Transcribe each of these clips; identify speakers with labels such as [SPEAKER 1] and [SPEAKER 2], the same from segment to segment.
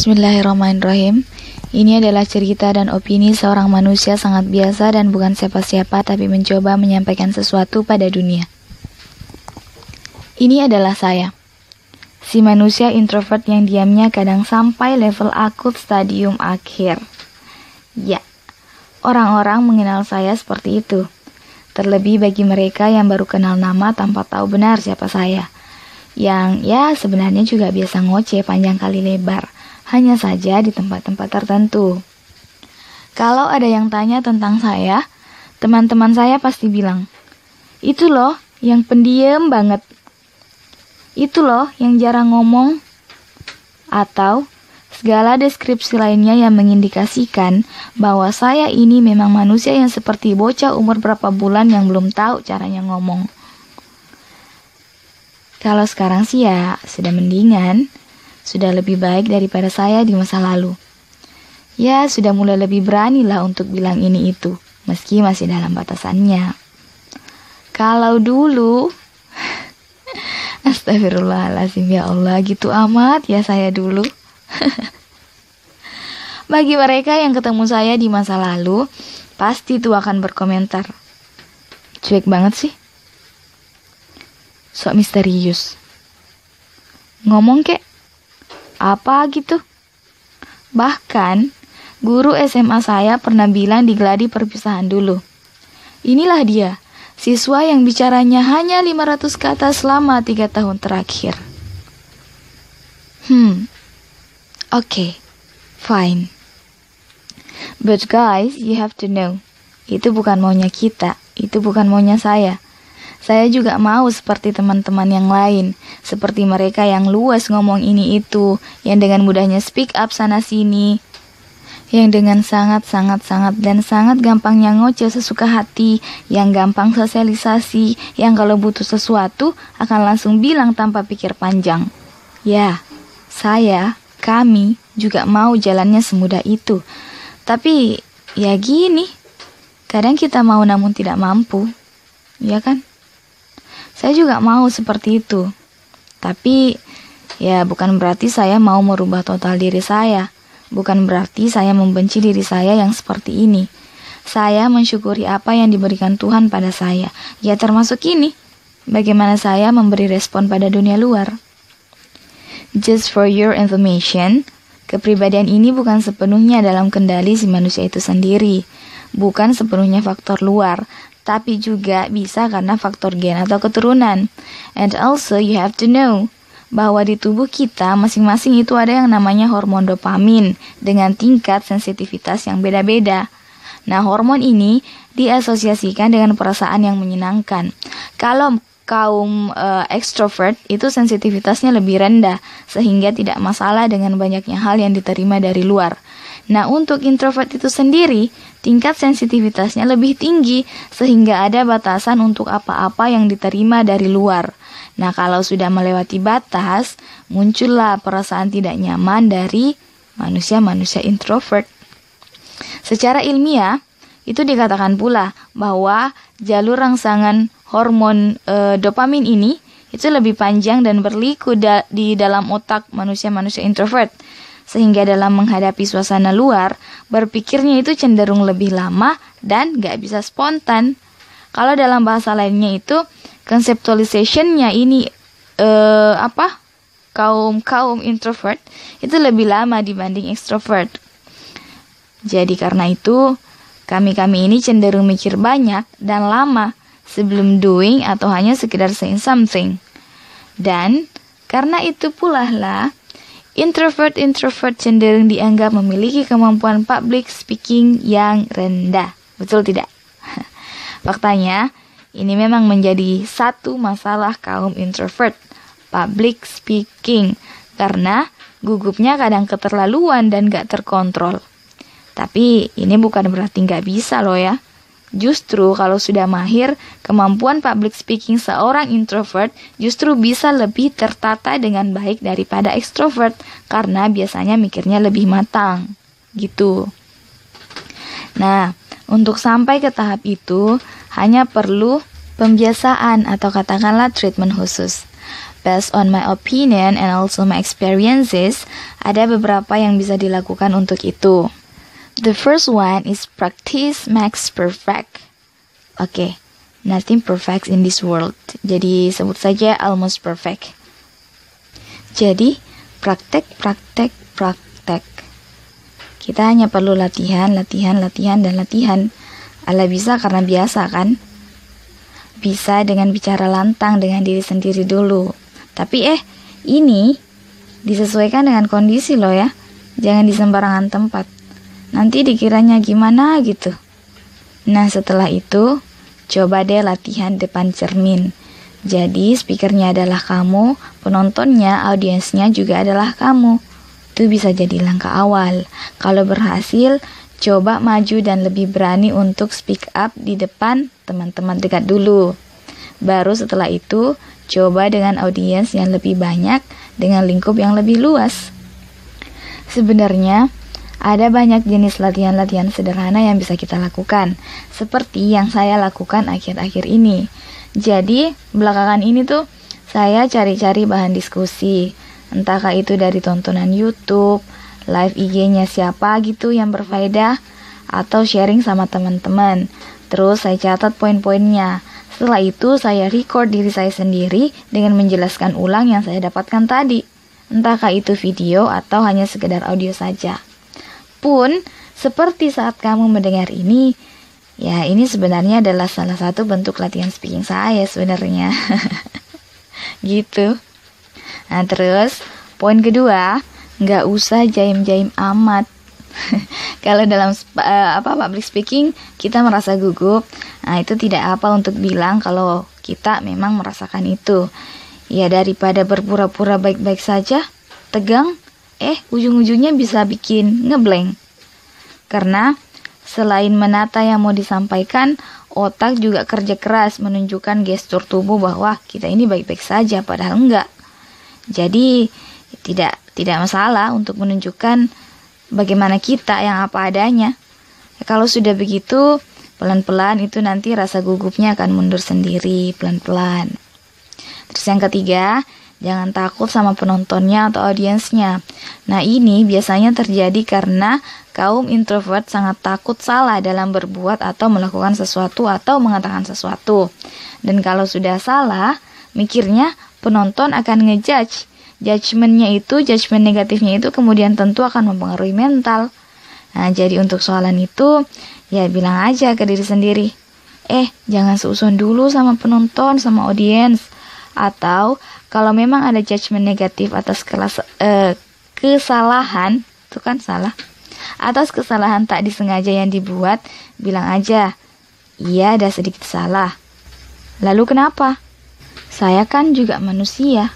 [SPEAKER 1] Bismillahirrahmanirrahim. Ini adalah cerita dan opini seorang manusia sangat biasa dan bukan siapa-siapa, tapi mencoba menyampaikan sesuatu pada dunia. Ini adalah saya, si manusia introvert yang diamnya kadang sampai level akut stadium akhir. Ya, orang-orang mengenal saya seperti itu. Terlebih bagi mereka yang baru kenal nama tanpa tahu benar siapa saya. Yang sebenarnya juga biasa ngoceh panjang kali lebar. Hanya saja di tempat-tempat tertentu. Kalau ada yang tanya tentang saya, teman-teman saya pasti bilang, "Itu loh yang pendiam banget. Itu loh yang jarang ngomong." Atau segala deskripsi lainnya yang mengindikasikan bahwa saya ini memang manusia yang seperti bocah umur berapa bulan yang belum tahu caranya ngomong. Kalau sekarang sih ya sudah mendingan. Sudah lebih baik daripada saya di masa lalu. Ya, sudah mulai lebih berani lah untuk bilang ini itu, meski masih dalam batasannya. Kalau dulu, astagfirullahaladzim, ya Allah, gitu amat ya saya dulu. Bagi mereka yang ketemu saya di masa lalu, pasti tuh akan berkomentar, "Cuek banget sih. Sok misterius. Ngomong kek. Apa gitu?" Bahkan, guru SMA saya pernah bilang di gladi perpisahan dulu, "Inilah dia, siswa yang bicaranya hanya 500 kata selama 3 tahun terakhir." Okay, fine. But guys, you have to know, itu bukan maunya kita, itu bukan maunya saya. Saya juga mau seperti teman-teman yang lain, seperti mereka yang luas ngomong ini itu, yang dengan mudahnya speak up sana sini, yang dengan sangat gampangnya ngoceh sesuka hati, yang gampang sosialisasi, yang kalau butuh sesuatu akan langsung bilang tanpa pikir panjang. Ya, kami juga mau jalannya semudah itu. Tapi ya gini, kadang kita mau namun tidak mampu, ya kan? Saya juga mau seperti itu. Tapi ya bukan berarti saya mau merubah total diri saya. Bukan berarti saya membenci diri saya yang seperti ini. Saya mensyukuri apa yang diberikan Tuhan pada saya. Ya termasuk ini. Bagaimana saya memberi respon pada dunia luar. Just for your information, kepribadian ini bukan sepenuhnya dalam kendali si manusia itu sendiri. Bukan sepenuhnya faktor luar, tapi juga bisa karena faktor gen atau keturunan. And also you have to know bahwa di tubuh kita masing-masing itu ada yang namanya hormon dopamin dengan tingkat sensitivitas yang beda-beda. Nah, hormon ini diasosiasikan dengan perasaan yang menyenangkan. Kalau kaum extrovert itu sensitivitasnya lebih rendah sehingga tidak masalah dengan banyaknya hal yang diterima dari luar. Nah, untuk introvert itu sendiri, tingkat sensitivitasnya lebih tinggi, sehingga ada batasan untuk apa-apa yang diterima dari luar. Nah, kalau sudah melewati batas, muncullah perasaan tidak nyaman dari manusia-manusia introvert. Secara ilmiah, itu dikatakan pula bahwa jalur rangsangan hormon dopamin ini itu lebih panjang dan berliku di dalam otak manusia-manusia introvert. Sehingga dalam menghadapi suasana luar, berpikirnya itu cenderung lebih lama dan gak bisa spontan. Kalau dalam bahasa lainnya itu, conceptualization-nya ini, kaum introvert, itu lebih lama dibanding extrovert. Jadi karena itu, kami ini cenderung mikir banyak dan lama sebelum doing atau hanya sekedar saying something. Dan karena itu pula lah, introvert cenderung dianggap memiliki kemampuan public speaking yang rendah. Betul tidak? Faktanya, ini memang menjadi satu masalah kaum introvert, public speaking, karena gugupnya kadang keterlaluan dan gak terkontrol. Tapi ini bukan berarti gak bisa loh ya. Justru kalau sudah mahir, kemampuan public speaking seorang introvert justru bisa lebih tertata dengan baik daripada extrovert karena biasanya mikirnya lebih matang. Gitu. Nah, untuk sampai ke tahap itu hanya perlu pembiasaan atau katakanlah treatment khusus. Based on my opinion and also my experiences, ada beberapa yang bisa dilakukan untuk itu. The first one is practice makes perfect. Oke, nothing perfect in this world. Jadi sebut saja almost perfect. Jadi praktek. Kita hanya perlu latihan, dan latihan. Ala bisa karena biasa kan? Bisa dengan bicara lantang dengan diri sendiri dulu. Tapi ini disesuaikan dengan kondisi loh ya. Jangan di sembarangan tempat. Nanti dikiranya gimana gitu. Nah setelah itu, coba deh latihan depan cermin. Jadi speakernya adalah kamu, penontonnya, audiensnya juga adalah kamu. Itu bisa jadi langkah awal. Kalau berhasil, coba maju dan lebih berani untuk speak up di depan teman-teman dekat dulu. Baru setelah itu, coba dengan audiens yang lebih banyak, dengan lingkup yang lebih luas. Sebenarnya, ada banyak jenis latihan-latihan sederhana yang bisa kita lakukan, seperti yang saya lakukan akhir-akhir ini. Jadi, belakangan ini tuh, saya cari-cari bahan diskusi, entahkah itu dari tontonan YouTube, live IG-nya siapa gitu yang berfaedah, atau sharing sama teman-teman. Terus saya catat poin-poinnya. Setelah itu saya record diri saya sendiri dengan menjelaskan ulang yang saya dapatkan tadi. Entahkah itu video atau hanya sekedar audio saja. Pun, seperti saat kamu mendengar ini, ya ini sebenarnya adalah salah satu bentuk latihan speaking saya sebenarnya. Gitu. Nah terus, poin kedua, nggak usah jaim-jaim amat. Kalau dalam public speaking kita merasa gugup, nah itu tidak apa untuk bilang kalau kita memang merasakan itu. Ya daripada berpura-pura baik-baik saja, tegang, ujung-ujungnya bisa bikin ngeblank. Karena selain menata yang mau disampaikan, otak juga kerja keras menunjukkan gestur tubuh bahwa kita ini baik-baik saja, padahal enggak. Jadi tidak masalah untuk menunjukkan bagaimana kita yang apa adanya. Kalau sudah begitu, pelan-pelan itu nanti rasa gugupnya akan mundur sendiri, pelan-pelan. Terus yang ketiga, jangan takut sama penontonnya atau audiensnya. Nah ini biasanya terjadi karena kaum introvert sangat takut salah dalam berbuat atau melakukan sesuatu atau mengatakan sesuatu. Dan kalau sudah salah, mikirnya penonton akan ngejudge. Judgment negatifnya itu kemudian tentu akan mempengaruhi mental. Nah, jadi untuk soalan itu, ya bilang aja ke diri sendiri, jangan seuson dulu sama penonton, sama audiens. Atau, kalau memang ada judgment negatif atas kesalahan, itu kan salah, atas kesalahan tak disengaja yang dibuat, bilang aja, iya ada sedikit salah. Lalu kenapa? Saya kan juga manusia.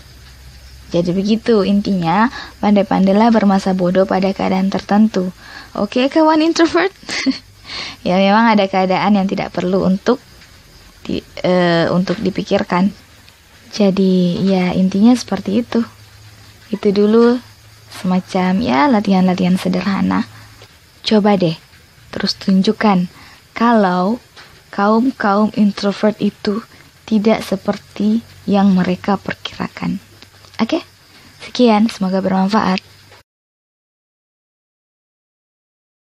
[SPEAKER 1] Jadi begitu intinya, pandai-pandailah bermasa bodoh pada keadaan tertentu. Oke, kawan introvert? Ya memang ada keadaan yang tidak perlu untuk dipikirkan. Jadi ya intinya seperti itu. Itu dulu semacam ya latihan-latihan sederhana. Coba deh, terus tunjukkan kalau kaum introvert itu tidak seperti yang mereka perkirakan. Oke, sekian, semoga bermanfaat.